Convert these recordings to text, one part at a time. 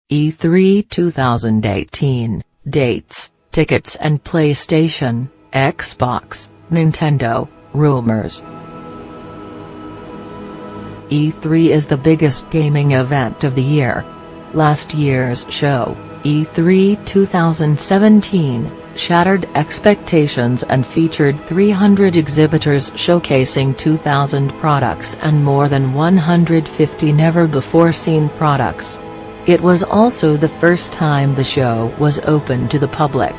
E3 2018, dates, tickets and PlayStation, Xbox, Nintendo, Rumours. E3 is the biggest gaming event of the year. Last year's show, E3 2017, shattered expectations and featured 300 exhibitors showcasing 2,000 products and more than 150 never-before-seen products. It was also the first time the show was open to the public.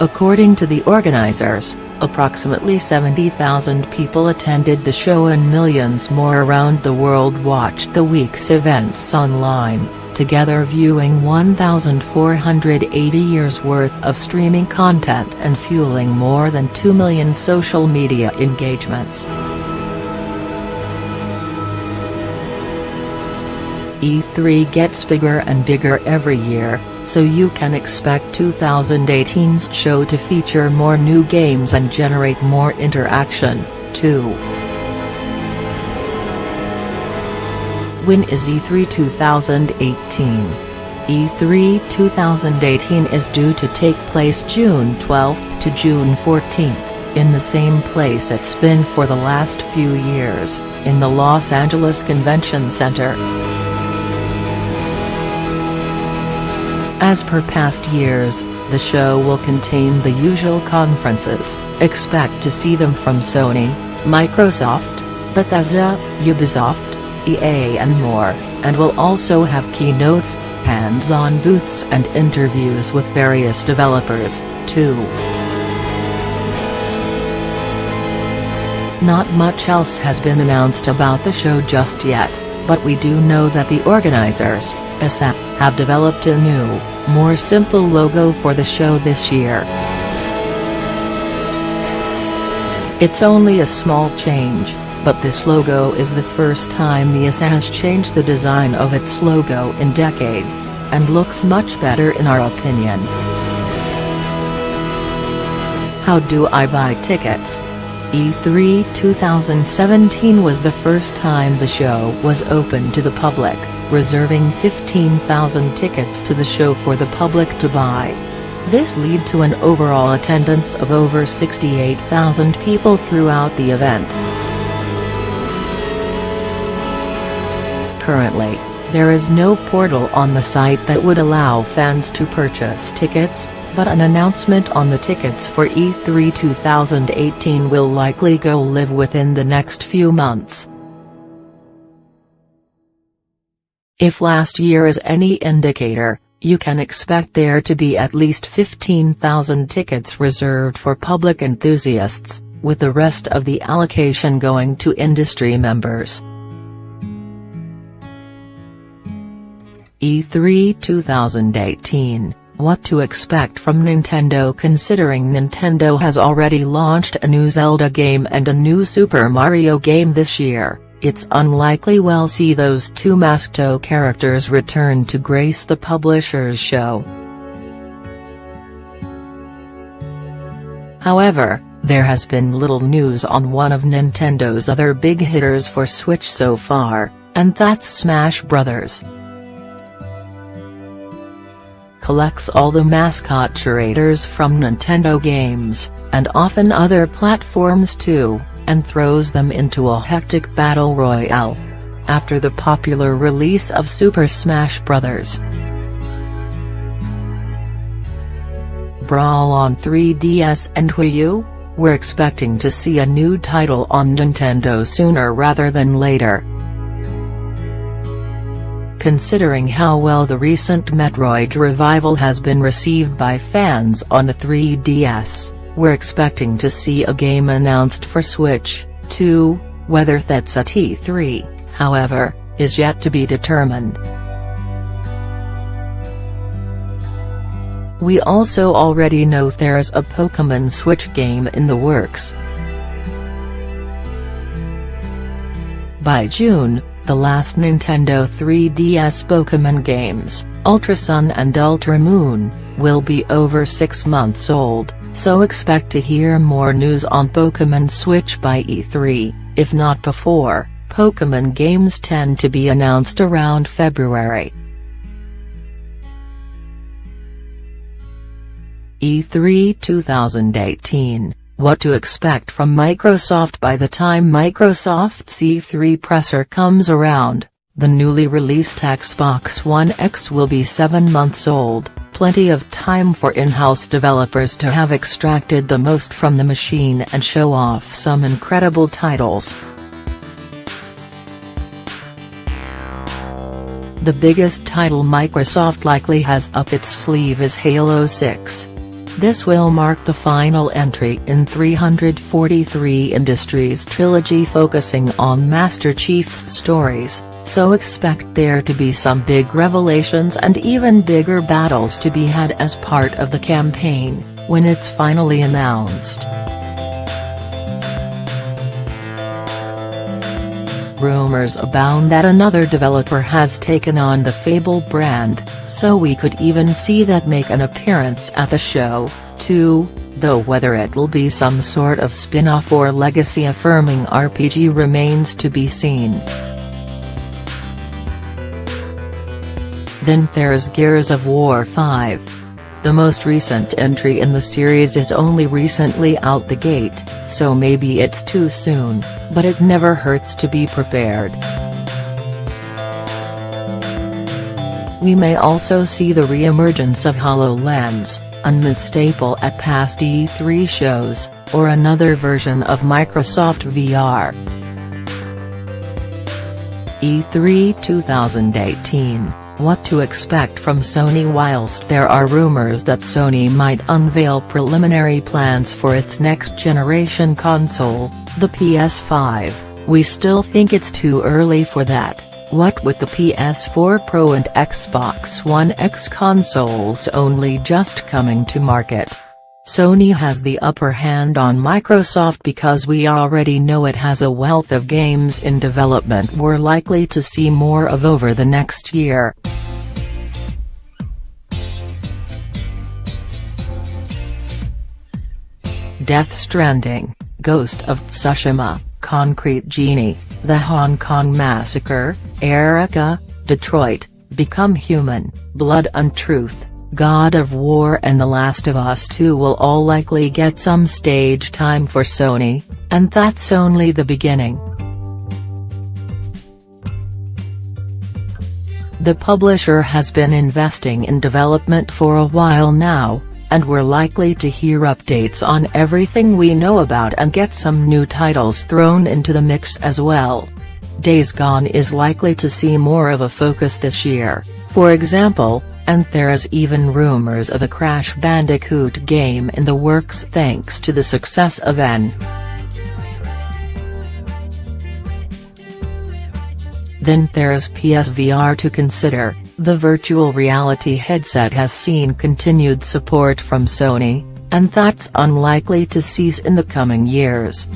According to the organizers, approximately 70,000 people attended the show and millions more around the world watched the week's events online, together viewing 1,480 years worth of streaming content and fueling more than 2 million social media engagements. E3 gets bigger and bigger every year, so you can expect 2018's show to feature more new games and generate more interaction, too. When is E3 2018? E3 2018 is due to take place June 12 to June 14, in the same place it's been for the last few years, in the Los Angeles Convention Center. As per past years, the show will contain the usual conferences. Expect to see them from Sony, Microsoft, Bethesda, Ubisoft, EA and more, and will also have keynotes, hands-on booths and interviews with various developers, too. Not much else has been announced about the show just yet, but we do know that the organizers, ESA, have developed a new, more simple logo for the show this year. It's only a small change, but this logo is the first time the ESA has changed the design of its logo in decades, and looks much better in our opinion. How do I buy tickets? E3 2017 was the first time the show was open to the public, reserving 15,000 tickets to the show for the public to buy. This led to an overall attendance of over 68,000 people throughout the event. Currently, there is no portal on the site that would allow fans to purchase tickets, but an announcement on the tickets for E3 2018 will likely go live within the next few months. If last year is any indicator, you can expect there to be at least 15,000 tickets reserved for public enthusiasts, with the rest of the allocation going to industry members. E3 2018, what to expect from Nintendo? Considering Nintendo has already launched a new Zelda game and a new Super Mario game this year, it's unlikely we'll see those two Maskoto characters return to grace the publisher's show. However, there has been little news on one of Nintendo's other big hitters for Switch so far, and that's Smash Bros. Collects all the mascot curators from Nintendo games, and often other platforms too, and throws them into a hectic battle royale. After the popular release of Super Smash Bros. Brawl on 3DS and Wii U, we're expecting to see a new title on Nintendo sooner rather than later. Considering how well the recent Metroid revival has been received by fans on the 3DS, we're expecting to see a game announced for Switch, too. Whether that's at E3, however, is yet to be determined. We also already know there's a Pokémon Switch game in the works. By June, the last Nintendo 3DS Pokémon games, Ultra Sun and Ultra Moon, will be over 6 months old, so expect to hear more news on Pokémon Switch by E3, if not before. Pokémon games tend to be announced around February. E3 2018, what to expect from Microsoft. By the time Microsoft's E3 presser comes around, the newly released Xbox One X will be 7 months old, plenty of time for in-house developers to have extracted the most from the machine and show off some incredible titles. The biggest title Microsoft likely has up its sleeve is Halo 6. This will mark the final entry in 343 Industries' trilogy focusing on Master Chief's stories, so expect there to be some big revelations and even bigger battles to be had as part of the campaign, when it's finally announced. Rumors abound that another developer has taken on the Fable brand, so we could even see that make an appearance at the show, too, though whether it'll be some sort of spin-off or legacy-affirming RPG remains to be seen. Then there's Gears of War 5. The most recent entry in the series is only recently out the gate, so maybe it's too soon, but it never hurts to be prepared. We may also see the re-emergence of HoloLens, unmistakable at past E3 shows, or another version of Microsoft VR. E3 2018. What to expect from Sony. Whilst there are rumors that Sony might unveil preliminary plans for its next-generation console, the PS5, we still think it's too early for that. What with the PS4 Pro and Xbox One X consoles only just coming to market, Sony has the upper hand on Microsoft because we already know it has a wealth of games in development we're likely to see more of over the next year. Death Stranding, Ghost of Tsushima, Concrete Genie, The Hong Kong Massacre, Erica, Detroit, Become Human, Blood and Truth, God of War and The Last of Us 2 will all likely get some stage time for Sony, and that's only the beginning. The publisher has been investing in development for a while now, and we're likely to hear updates on everything we know about and get some new titles thrown into the mix as well. Days Gone is likely to see more of a focus this year, for example, and there's even rumors of a Crash Bandicoot game in the works thanks to the success of N. Then there's PSVR to consider. The virtual reality headset has seen continued support from Sony, and that's unlikely to cease in the coming years.